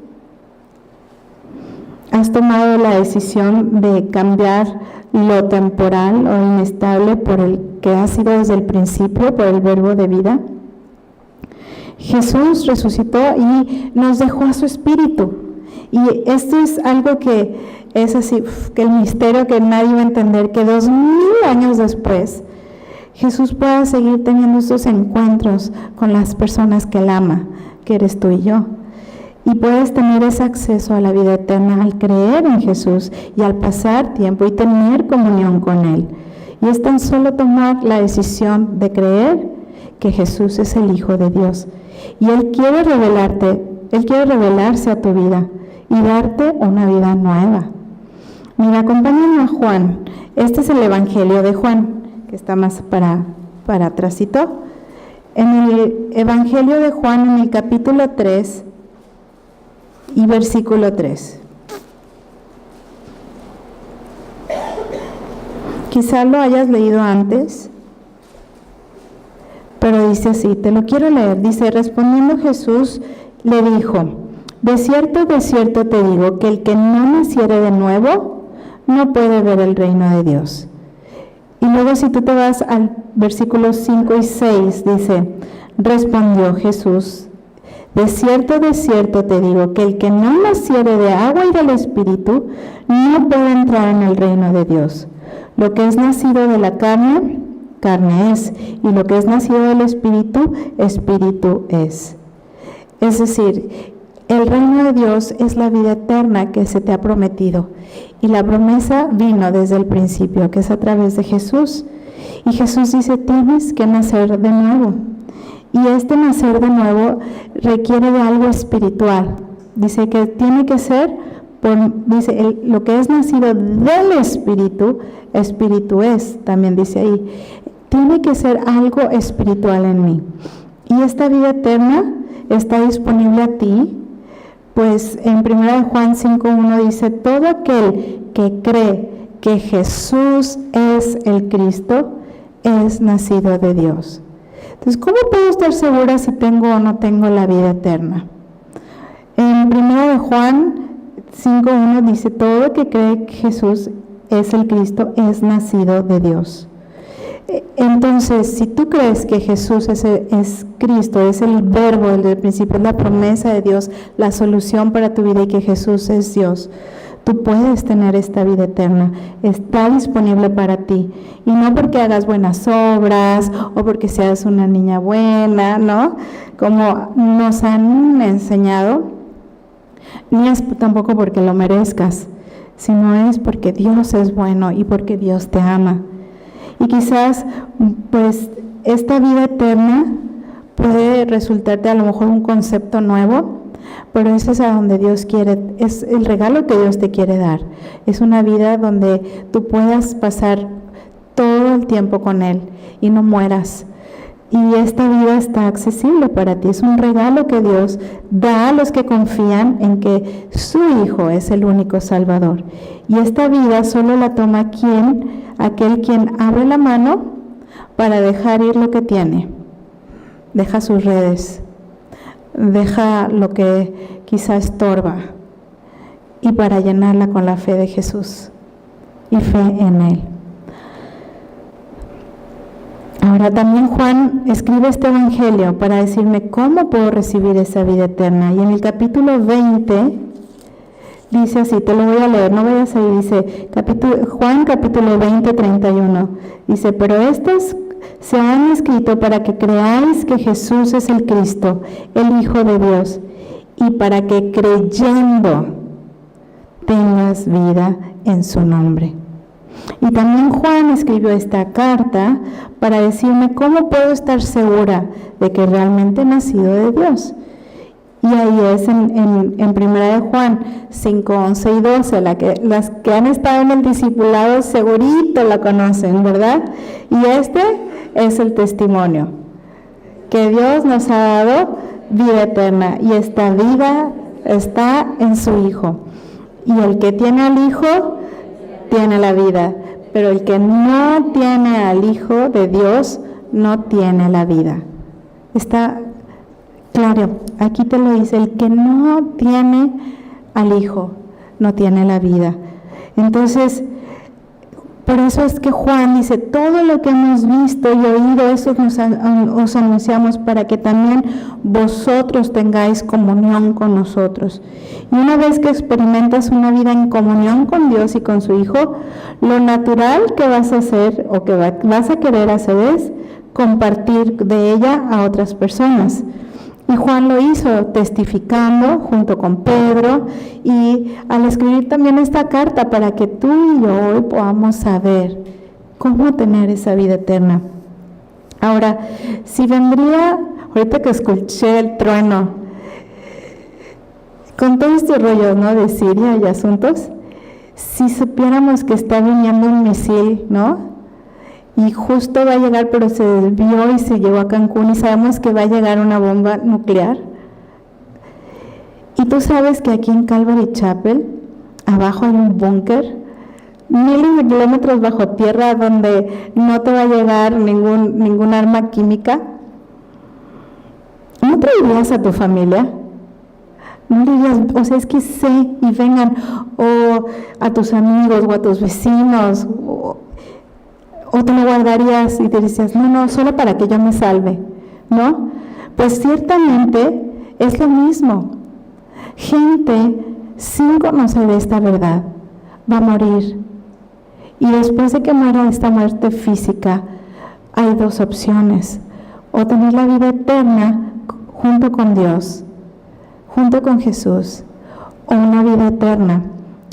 Speaker 1: has tomado la decisión de cambiar lo temporal o inestable por el que ha sido desde el principio, por el verbo de vida. Jesús resucitó y nos dejó a su espíritu. Y esto es algo que es así, que el misterio que nadie va a entender, que 2000 años después Jesús pueda seguir teniendo estos encuentros con las personas que Él ama, que eres tú y yo. Y puedes tener ese acceso a la vida eterna al creer en Jesús y al pasar tiempo y tener comunión con Él. Y es tan solo tomar la decisión de creer que Jesús es el Hijo de Dios. Y Él quiere revelarse a tu vida y darte una vida nueva. Mira, acompáñame a Juan. Este es el Evangelio de Juan, que está más para atrásito. En el Evangelio de Juan, en el capítulo 3 y versículo 3. Quizá lo hayas leído antes, pero dice así, te lo quiero leer. Dice, respondiendo Jesús le dijo, de cierto te digo, que el que no naciere de nuevo, no puede ver el reino de Dios. Y luego si tú te vas al versículo 5 y 6, dice, respondió Jesús, de cierto te digo, que el que no naciere de agua y del Espíritu, no puede entrar en el reino de Dios. Lo que es nacido de la carne, carne es, y lo que es nacido del Espíritu, Espíritu es. Es decir, el reino de Dios es la vida eterna que se te ha prometido. Y la promesa vino desde el principio, que es a través de Jesús. Y Jesús dice, tienes que nacer de nuevo. Y este nacer de nuevo requiere de algo espiritual. Dice que tiene que ser, lo que es nacido del Espíritu, Espíritu es, también dice ahí. Tiene que ser algo espiritual en mí. Y esta vida eterna está disponible a ti. Pues en 1 Juan 5:1 dice, todo aquel que cree que Jesús es el Cristo, es nacido de Dios. Entonces, ¿cómo puedo estar segura si tengo o no tengo la vida eterna? En 1 Juan 5:1 dice, todo el que cree que Jesús es el Cristo, es nacido de Dios. Entonces, si tú crees que Jesús es Cristo, es el verbo desde el principio, es la promesa de Dios, la solución para tu vida y que Jesús es Dios, tú puedes tener esta vida eterna, está disponible para ti. Y no porque hagas buenas obras o porque seas una niña buena, ¿no? Como nos han enseñado, ni es tampoco porque lo merezcas, sino es porque Dios es bueno y porque Dios te ama. Y quizás, pues, esta vida eterna puede resultarte a lo mejor un concepto nuevo, pero eso es a donde Dios quiere, es el regalo que Dios te quiere dar. Es una vida donde tú puedas pasar todo el tiempo con Él y no mueras. Y esta vida está accesible para ti. Es un regalo que Dios da a los que confían en que su Hijo es el único Salvador. Y esta vida solo la toma aquel quien abre la mano para dejar ir lo que tiene. Deja sus redes, deja lo que quizá estorba y para llenarla con la fe de Jesús y fe en Él. Ahora también Juan escribe este evangelio para decirme cómo puedo recibir esa vida eterna. Y en el capítulo 20 dice así, te lo voy a leer, no vayas ahí, dice Juan capítulo 20, 31. Dice, pero estas se han escrito para que creáis que Jesús es el Cristo, el Hijo de Dios, y para que creyendo tengas vida en su nombre. Y también Juan escribió esta carta para decirme cómo puedo estar segura de que realmente he nacido de Dios. Y ahí es en 1 de Juan 5, 11 y 12, las que han estado en el discipulado segurito la conocen, ¿verdad? Y este es el testimonio, que Dios nos ha dado vida eterna y esta vida está en su Hijo. Y el que tiene al Hijo, tiene la vida, pero el que no tiene al Hijo de Dios, no tiene la vida. Está claro, aquí te lo dice, el que no tiene al Hijo, no tiene la vida. Entonces, por eso es que Juan dice, todo lo que hemos visto y oído, eso os anunciamos para que también vosotros tengáis comunión con nosotros. Y una vez que experimentas una vida en comunión con Dios y con su Hijo, lo natural que vas a hacer o que vas a querer hacer es compartir de ella a otras personas. Y Juan lo hizo testificando junto con Pedro y al escribir también esta carta para que tú y yo hoy podamos saber cómo tener esa vida eterna. Ahora, si vendría, ahorita que escuché el trueno, con todos estos rollos, ¿no?, de Siria y asuntos, si supiéramos que está viniendo un misil, ¿no?, y justo va a llegar, pero se desvió y se llegó a Cancún y sabemos que va a llegar una bomba nuclear. Y tú sabes que aquí en Calvary Chapel, abajo hay un búnker, miles de kilómetros bajo tierra donde no te va a llegar ningún arma química. ¿No te dirías a tu familia? No dirías, o sea, es que sé y vengan, o a tus amigos o a tus vecinos, o te lo guardarías y te decías, no, solo para que yo me salve, ¿no? Pues ciertamente es lo mismo. Gente sin conocer esta verdad va a morir. Y después de que muera esta muerte física, hay dos opciones. O tener la vida eterna junto con Dios, junto con Jesús, o una vida eterna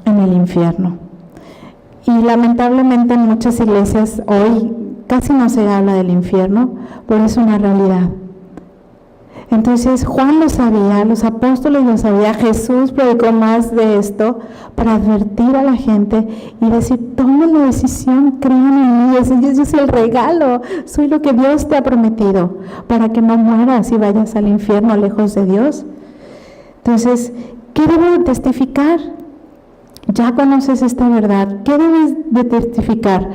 Speaker 1: en el infierno. Y lamentablemente en muchas iglesias hoy casi no se habla del infierno, pero es una realidad. Entonces Juan lo sabía, los apóstoles lo sabían, Jesús predicó más de esto para advertir a la gente y decir, tomen la decisión, crean en mí, yo soy el regalo, soy lo que Dios te ha prometido, para que no mueras y vayas al infierno lejos de Dios. Entonces, ¿qué debo de testificar? Ya conoces esta verdad. ¿Qué debes de testificar?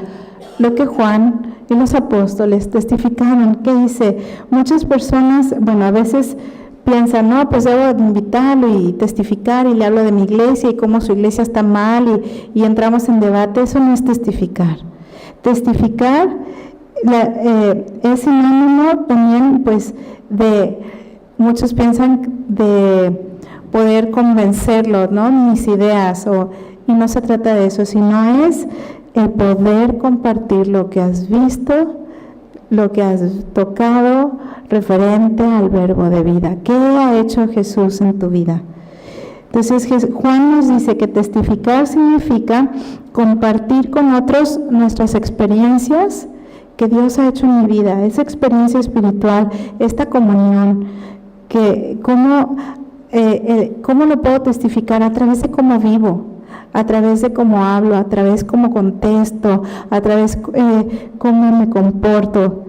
Speaker 1: Lo que Juan y los apóstoles testificaron. ¿Qué dice? Muchas personas, a veces piensan, no, pues debo de invitarlo y testificar y le hablo de mi iglesia y cómo su iglesia está mal y entramos en debate. Eso no es testificar. Testificar es sinónimo también, pues, de, muchos piensan de poder convencerlos, ¿no? Mis ideas, y no se trata de eso, sino es el poder compartir lo que has visto, lo que has tocado referente al verbo de vida. ¿Qué ha hecho Jesús en tu vida? Entonces Juan nos dice que testificar significa compartir con otros nuestras experiencias que Dios ha hecho en mi vida, esa experiencia espiritual, esta comunión, que ¿cómo lo puedo testificar? A través de cómo vivo, a través de cómo hablo, a través de cómo contesto, a través de cómo me comporto.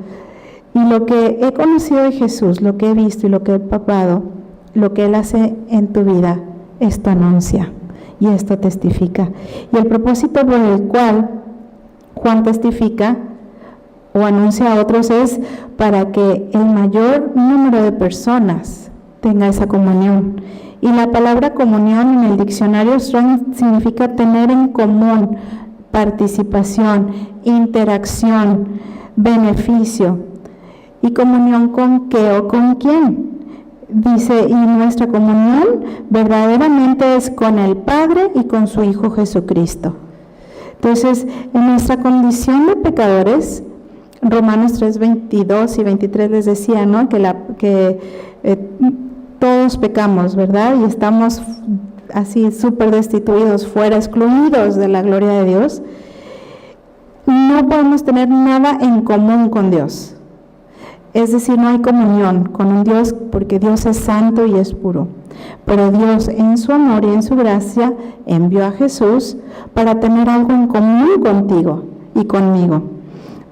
Speaker 1: Y lo que he conocido de Jesús, lo que he visto y lo que he palpado, lo que Él hace en tu vida, esto anuncia y esto testifica. Y el propósito por el cual Juan testifica o anuncia a otros es para que el mayor número de personas tenga esa comunión. Y la palabra comunión en el diccionario Strong significa tener en común, participación, interacción, beneficio. ¿Y comunión con qué o con quién? Dice, y nuestra comunión verdaderamente es con el Padre y con su Hijo Jesucristo. Entonces, en nuestra condición de pecadores, Romanos 3, 22 y 23 les decía, ¿no?, que todos pecamos, ¿verdad? Y estamos así súper destituidos, fuera, excluidos de la gloria de Dios. No podemos tener nada en común con Dios. Es decir, no hay comunión con un Dios porque Dios es santo y es puro. Pero Dios, en su amor y en su gracia, envió a Jesús para tener algo en común contigo y conmigo.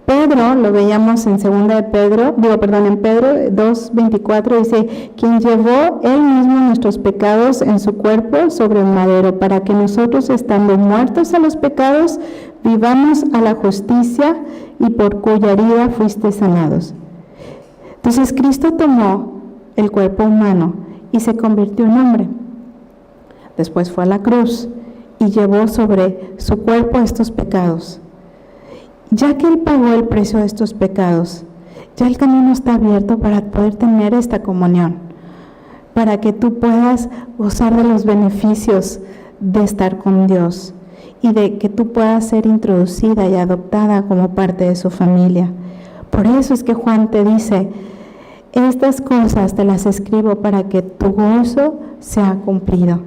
Speaker 1: Pedro, lo veíamos en en Pedro 2:24, dice, quien llevó él mismo nuestros pecados en su cuerpo sobre el madero, para que nosotros, estando muertos a los pecados, vivamos a la justicia, y por cuya herida fuiste sanados. Entonces Cristo tomó el cuerpo humano y se convirtió en hombre. Después fue a la cruz y llevó sobre su cuerpo estos pecados. Ya que Él pagó el precio de estos pecados, ya el camino está abierto para poder tener esta comunión, para que tú puedas gozar de los beneficios de estar con Dios y de que tú puedas ser introducida y adoptada como parte de su familia. Por eso es que Juan te dice, estas cosas te las escribo para que tu gozo sea cumplido.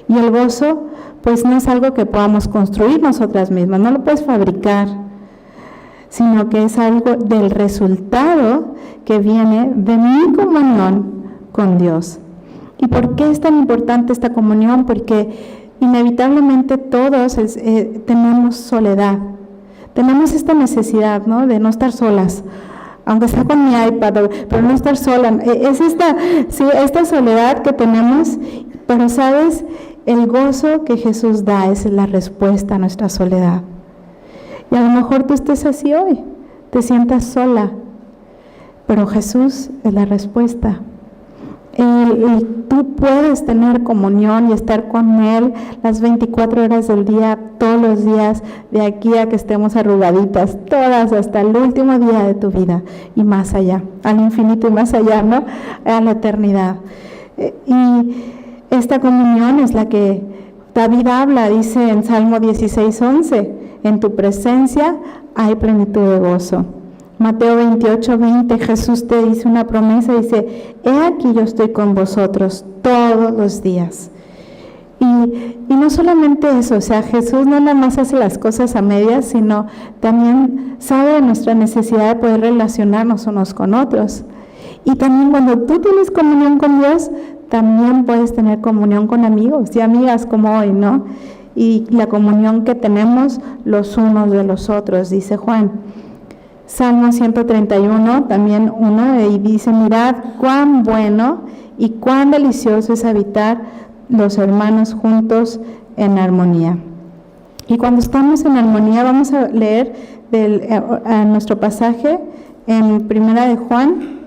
Speaker 1: Y el gozo, pues no es algo que podamos construir nosotras mismas, no lo puedes fabricar, sino que es algo del resultado que viene de mi comunión con Dios. ¿Y por qué es tan importante esta comunión? Porque inevitablemente todos tenemos soledad, tenemos esta necesidad, ¿no?, de no estar solas, aunque sea con mi iPad, pero no estar sola. Es esta soledad que tenemos, pero ¿sabes? El gozo que Jesús da es la respuesta a nuestra soledad. Y a lo mejor tú estés así hoy, te sientas sola, pero Jesús es la respuesta. Tú puedes tener comunión y estar con Él las 24 horas del día, todos los días, de aquí a que estemos arrugaditas, todas, hasta el último día de tu vida y más allá, al infinito y más allá, ¿no?, a la eternidad. Y esta comunión es la que David habla, dice en Salmo 16:11, en tu presencia hay plenitud de gozo. Mateo 28:20, Jesús te dice una promesa, dice, he aquí yo estoy con vosotros todos los días. Y no solamente eso, o sea, Jesús no nada más hace las cosas a medias, sino también sabe de nuestra necesidad de poder relacionarnos unos con otros. Y también cuando tú tienes comunión con Dios, también puedes tener comunión con amigos y amigas como hoy, ¿no? Y la comunión que tenemos los unos de los otros, dice Juan. Salmo 131, también uno, y dice, mirad cuán bueno y cuán delicioso es habitar los hermanos juntos en armonía. Y cuando estamos en armonía, vamos a leer nuestro pasaje en Primera de Juan,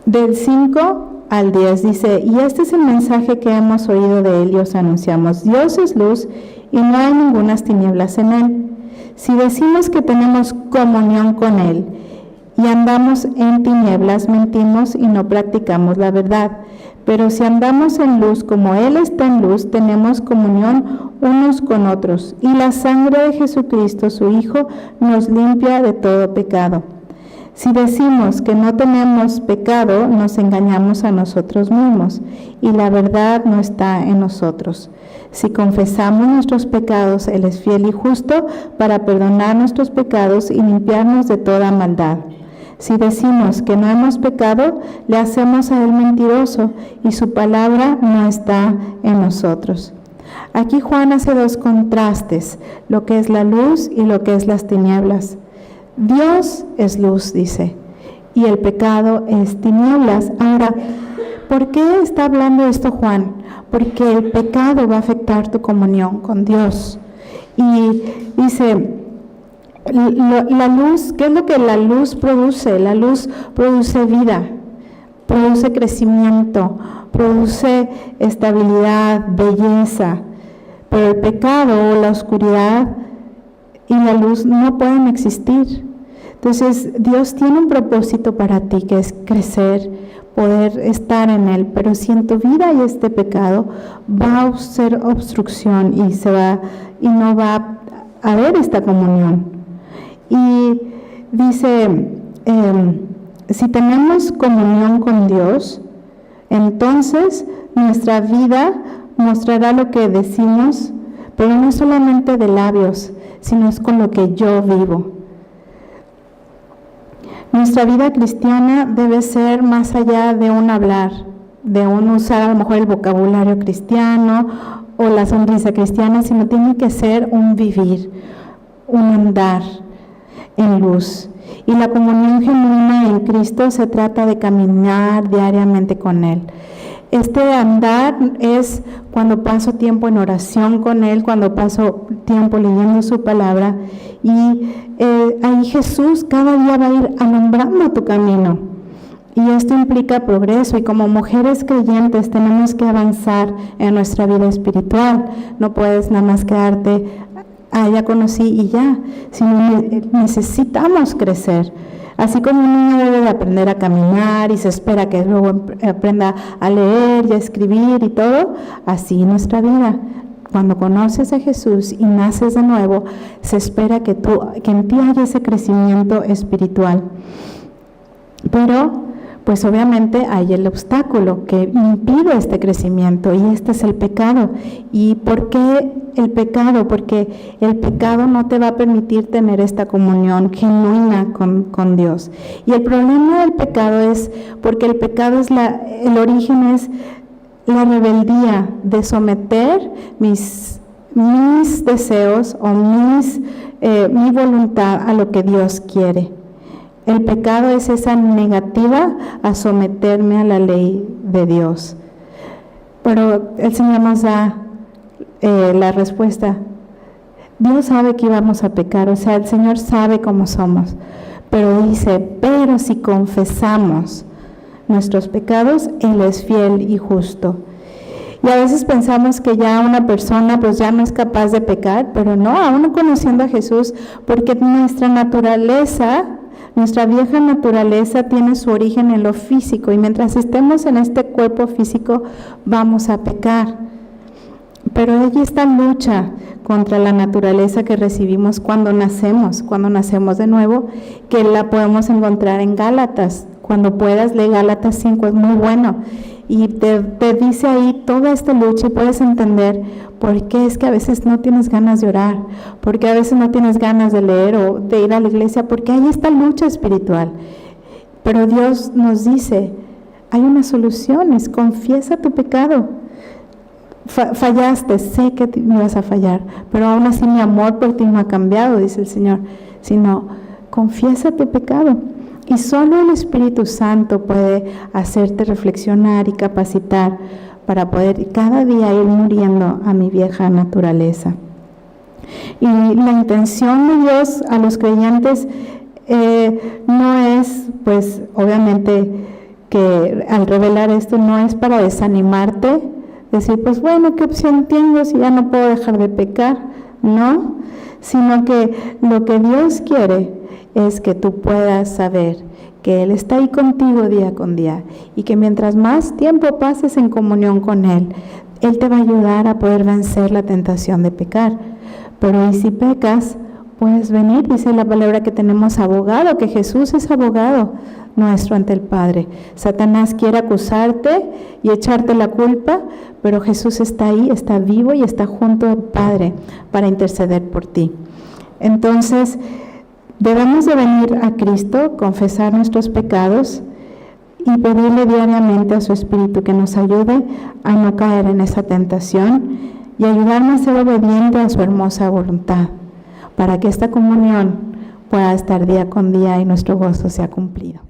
Speaker 1: del 5 al 10, dice, y este es el mensaje que hemos oído de Él y os anunciamos, Dios es luz y no hay ningunas tinieblas en Él. Si decimos que tenemos comunión con Él y andamos en tinieblas, mentimos y no practicamos la verdad. Pero si andamos en luz como Él está en luz, tenemos comunión unos con otros. Y la sangre de Jesucristo, su Hijo, nos limpia de todo pecado. Si decimos que no tenemos pecado, nos engañamos a nosotros mismos y la verdad no está en nosotros. Si confesamos nuestros pecados, Él es fiel y justo para perdonar nuestros pecados y limpiarnos de toda maldad. Si decimos que no hemos pecado, le hacemos a Él mentiroso y su palabra no está en nosotros. Aquí Juan hace dos contrastes, lo que es la luz y lo que es las tinieblas. Dios es luz, dice, y el pecado es tinieblas. Ahora, ¿por qué está hablando esto Juan? Porque el pecado va a afectar tu comunión con Dios. Y dice, la luz, ¿qué es lo que la luz produce? La luz produce vida, produce crecimiento, produce estabilidad, belleza. Pero el pecado o la oscuridad y la luz no pueden existir. Entonces, Dios tiene un propósito para ti, que es crecer, poder estar en Él, pero si en tu vida hay este pecado, va a ser obstrucción y no va a haber esta comunión. Y dice, si tenemos comunión con Dios, entonces nuestra vida mostrará lo que decimos, pero no solamente de labios, sino es con lo que yo vivo. Nuestra vida cristiana debe ser más allá de un hablar, de un usar a lo mejor el vocabulario cristiano o la sonrisa cristiana, sino tiene que ser un vivir, un andar en luz. Y la comunión genuina en Cristo se trata de caminar diariamente con Él. Este andar es cuando paso tiempo en oración con Él, cuando paso tiempo leyendo su palabra, y ahí Jesús cada día va a ir alumbrando tu camino. Y esto implica progreso, y como mujeres creyentes tenemos que avanzar en nuestra vida espiritual. No puedes nada más quedarte, ya conocí y ya, sino necesitamos crecer. Así como un niño debe de aprender a caminar y se espera que luego aprenda a leer y a escribir y todo, así nuestra vida. Cuando conoces a Jesús y naces de nuevo, se espera que en ti haya ese crecimiento espiritual. Pero pues obviamente hay el obstáculo que impide este crecimiento, y este es el pecado. ¿Y por qué el pecado? Porque el pecado no te va a permitir tener esta comunión genuina con Dios. Y el problema del pecado es porque el pecado es el origen es la rebeldía de someter mis deseos o mi voluntad a lo que Dios quiere. El pecado es esa negativa a someterme a la ley de Dios. Pero el Señor nos da la respuesta. Dios sabe que íbamos a pecar, o sea, el Señor sabe cómo somos. Pero dice, pero si confesamos nuestros pecados, Él es fiel y justo. Y a veces pensamos que ya una persona pues ya no es capaz de pecar, pero no, aún conociendo a Jesús, porque nuestra vieja naturaleza tiene su origen en lo físico, y mientras estemos en este cuerpo físico vamos a pecar. Pero hay esta lucha contra la naturaleza que recibimos cuando nacemos de nuevo, que la podemos encontrar en Gálatas. Cuando puedas, lee Gálatas 5, es muy bueno. Y te dice ahí toda esta lucha, y puedes entender por qué es que a veces no tienes ganas de orar, por qué a veces no tienes ganas de leer o de ir a la iglesia, porque hay esta lucha espiritual. Pero Dios nos dice, hay una solución, es confiesa tu pecado. Fallaste, sé que me vas a fallar, pero aún así mi amor por ti no ha cambiado, dice el Señor, sino confiesa tu pecado. Y solo el Espíritu Santo puede hacerte reflexionar y capacitar para poder cada día ir muriendo a mi vieja naturaleza. Y la intención de Dios a los creyentes no es, pues obviamente que al revelar esto no es para desanimarte, decir, pues bueno, ¿qué opción tengo si ya no puedo dejar de pecar? No, sino que lo que Dios quiere es que tú puedas saber que Él está ahí contigo día con día, y que mientras más tiempo pases en comunión con Él, Él te va a ayudar a poder vencer la tentación de pecar. Pero y si pecas, puedes venir, dice la palabra que tenemos abogado, que Jesús es abogado nuestro ante el Padre. Satanás quiere acusarte y echarte la culpa, pero Jesús está ahí, está vivo y está junto al Padre para interceder por ti. Entonces, debemos de venir a Cristo, confesar nuestros pecados y pedirle diariamente a su Espíritu que nos ayude a no caer en esa tentación y ayudarnos a ser obediente a su hermosa voluntad, para que esta comunión pueda estar día con día y nuestro gozo sea cumplido.